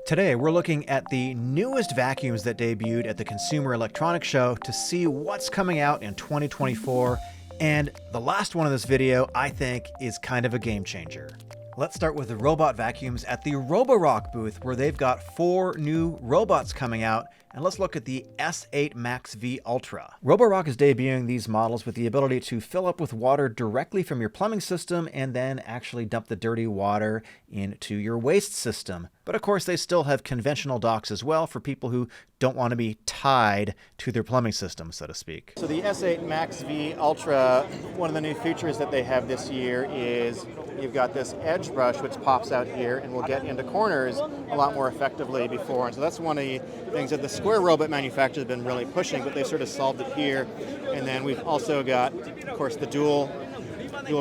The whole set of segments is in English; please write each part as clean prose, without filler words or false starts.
Today, we're looking at the newest vacuums that debuted at the Consumer Electronics Show to see what's coming out in 2024. And the last one of this video, I think, is kind of a game changer. Let's start with the robot vacuums at the Roborock booth, where they've got 4 new robots coming out. And let's look at the S8 Max V Ultra. Roborock is debuting these models with the ability to fill up with water directly from your plumbing system and then actually dump the dirty water into your waste system. But of course, they still have conventional docks as well for people who don't want to be tied to their plumbing system, so to speak. So the S8 Max V Ultra, one of the new features that they have this year is you've got this edge brush which pops out here and will get into corners a lot more effectively before. And so that's one of the things that the Square robot manufacturers have been really pushing, but they've sort of solved it here. And then we've also got, of course, the dual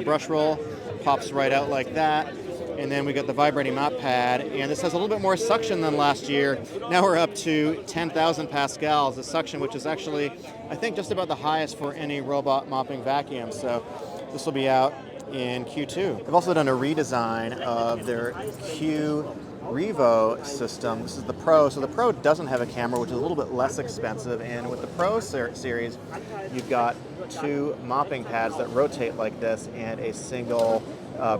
brush roll, pops right out like that. And then we got the vibrating mop pad, and this has a little bit more suction than last year. Now we're up to 10,000 pascals of suction, which is actually, I think, just about the highest for any robot mopping vacuum. So this will be out in Q2. They've also done a redesign of their Q Revo system. This is the Pro. So the Pro doesn't have a camera, which is a little bit less expensive. And with the Pro series, you've got 2 mopping pads that rotate like this and a single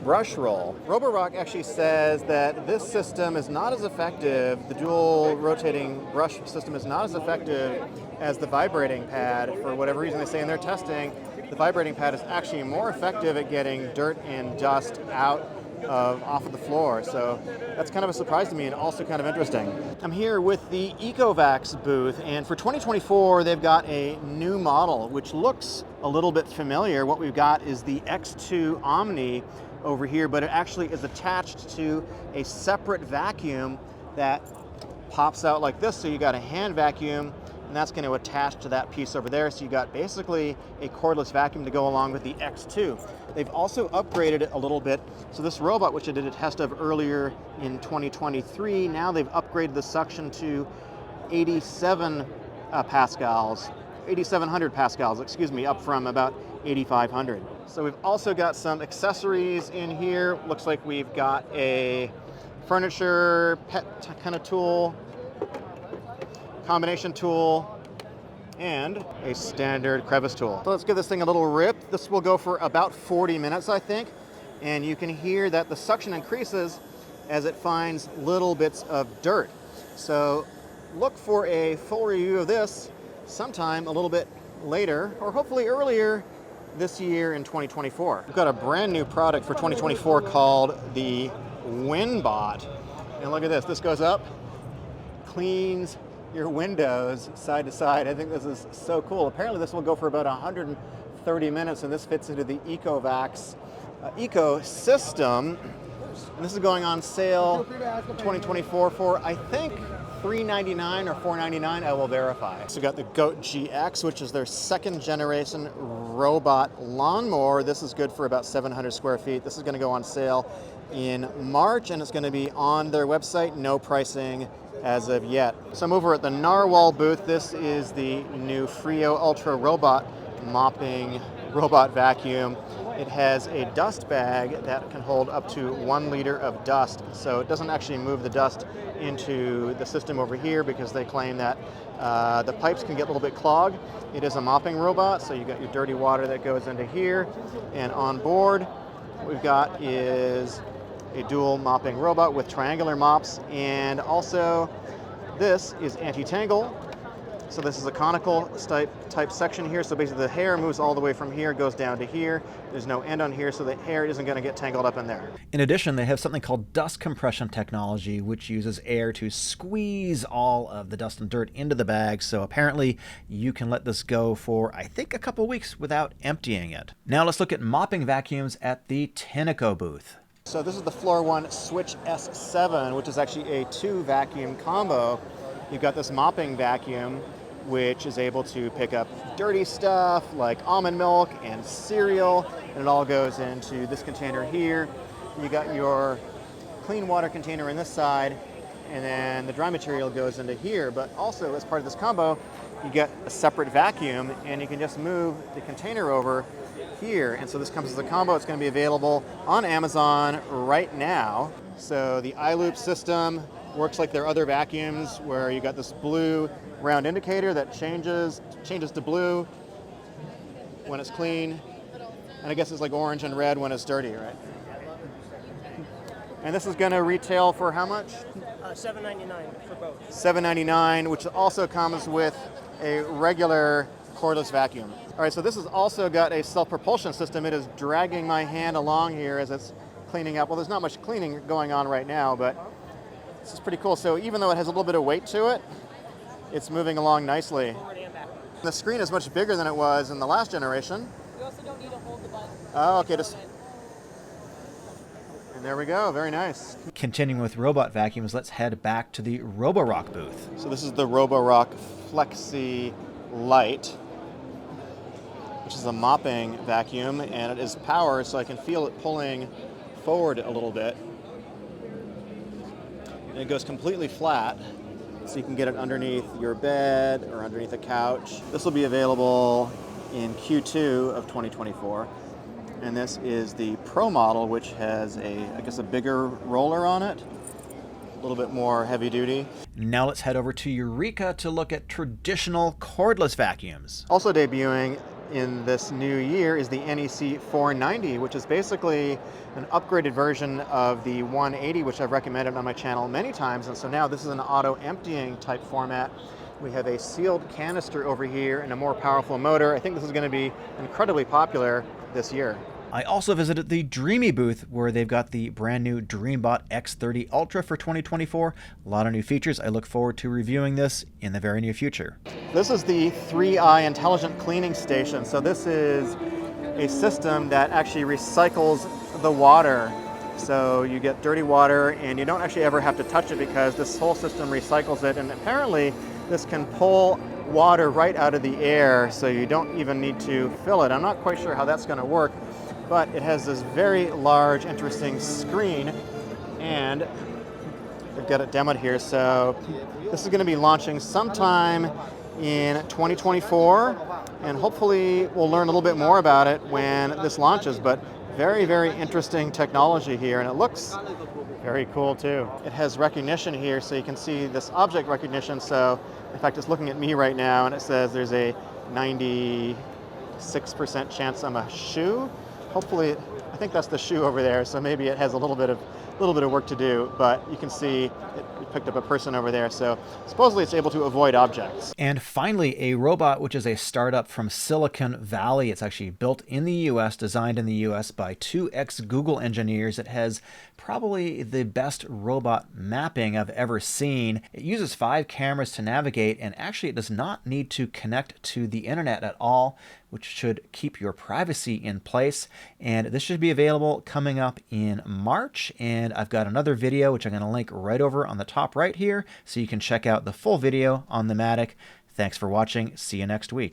brush roll. Roborock actually says that this system is not as effective, the dual rotating brush system is not as effective as the vibrating pad. For whatever reason, they say in their testing, the vibrating pad is actually more effective at getting dirt and dust out off of the floor. So that's kind of a surprise to me and also kind of interesting. I'm here with the Ecovacs booth, and for 2024 they've got a new model which looks a little bit familiar. What we've got is the X2 Omni over here, but it actually is attached to a separate vacuum that pops out like this. So you got a hand vacuum, and that's going to attach to that piece over there. So you got basically a cordless vacuum to go along with the X2. They've also upgraded it a little bit. So this robot, which I did a test of earlier in 2023, now they've upgraded the suction to 87 pascals, 8,700 pascals, excuse me, up from about 8,500. So we've also got some accessories in here. Looks like we've got a furniture pet kind of tool, combination tool, and a standard crevice tool. So let's give this thing a little rip. This will go for about 40 minutes, I think. And you can hear that the suction increases as it finds little bits of dirt. So look for a full review of this sometime a little bit later, or hopefully earlier this year in 2024. We've got a brand new product for 2024 called the WinBot. And look at this. This goes up, cleans your windows side to side. I think this is so cool. Apparently this will go for about 130 minutes, and this fits into the Ecovacs ecosystem. And this is going on sale in 2024 for, I think, $399 or $499, I will verify. So we got the Goat GX, which is their 2nd generation robot lawnmower. This is good for about 700 square feet. This is going to go on sale in March, and it's going to be on their website. No pricing as of yet. So I'm over at the Narwhal booth. This is the new Frio Ultra Robot mopping robot vacuum. It has a dust bag that can hold up to 1 liter of dust. So it doesn't actually move the dust into the system over here because they claim that the pipes can get a little bit clogged. It is a mopping robot, so you got your dirty water that goes into here. And on board, what we've got is a dual mopping robot with triangular mops, and also this is anti-tangle. So this is a conical type section here. So basically the hair moves all the way from here, goes down to here. There's no end on here, so the hair isn't going to get tangled up in there. In addition, they have something called dust compression technology, which uses air to squeeze all of the dust and dirt into the bag. So apparently you can let this go for, I think, a couple weeks without emptying it. Now let's look at mopping vacuums at the Tenneco booth. So this is the Floor One Switch S7, which is actually a 2 vacuum combo. You've got this mopping vacuum, which is able to pick up dirty stuff like almond milk and cereal, and it all goes into this container here. You got your clean water container in this side, and then the dry material goes into here. But also, as part of this combo, you get a separate vacuum, and you can just move the container over here. And so this comes as a combo. It's going to be available on Amazon right now. So the iLoop system Works like their other vacuums where you got this blue round indicator that changes to blue when it's clean, and I guess it's like orange and red when it's dirty, right? And this is going to retail for how much? $7.99 for both. $7.99, which also comes with a regular cordless vacuum. All right, so this has also got a self-propulsion system. It is dragging my hand along here as it's cleaning up. Well, there's not much cleaning going on right now, but this is pretty cool. So even though it has a little bit of weight to it, it's moving along nicely. The screen is much bigger than it was in the last generation. You also don't need to hold the button. Oh, okay. And there we go. Very nice. Continuing with robot vacuums, let's head back to the Roborock booth. So this is the Roborock Flexi Lite, which is a mopping vacuum, and it is powered, so I can feel it pulling forward a little bit. And it goes completely flat, so you can get it underneath your bed or underneath a couch. This will be available in Q2 of 2024. And this is the Pro model, which has I guess a bigger roller on it, a little bit more heavy duty. Now let's head over to Eureka to look at traditional cordless vacuums. Also debuting in this new year is the NEC 490, which is basically an upgraded version of the 180, which I've recommended on my channel many times. And so now this is an auto emptying type format. We have a sealed canister over here and a more powerful motor. I think this is going to be incredibly popular this year. I also visited the Dreamy booth where they've got the brand new DreamBot X30 Ultra for 2024. A lot of new features. I look forward to reviewing this in the very near future. This is the 3i Intelligent Cleaning Station. So this is a system that actually recycles the water. So you get dirty water and you don't actually ever have to touch it because this whole system recycles it. And apparently this can pull water right out of the air, so you don't even need to fill it. I'm not quite sure how that's going to work, but it has this very large, interesting screen, and we've got it demoed here. So this is going to be launching sometime in 2024, and hopefully we'll learn a little bit more about it when this launches. But very, very interesting technology here, and it looks very cool too. It has recognition here, so you can see this object recognition. So in fact, it's looking at me right now, and it says there's a 96% chance I'm a shoe. Hopefully, I think that's the shoe over there, so maybe it has a little bit of work to do, but you can see it picked up a person over there, so supposedly it's able to avoid objects. And finally, a robot, which is a startup from Silicon Valley. It's actually built in the US, designed in the US by two ex-Google engineers. It has probably the best robot mapping I've ever seen. It uses 5 cameras to navigate, and actually it does not need to connect to the internet at all, which should keep your privacy in place. And this should be available coming up in March. And I've got another video, which I'm going to link right over on the top right here, so you can check out the full video on the Matic. Thanks for watching. See you next week.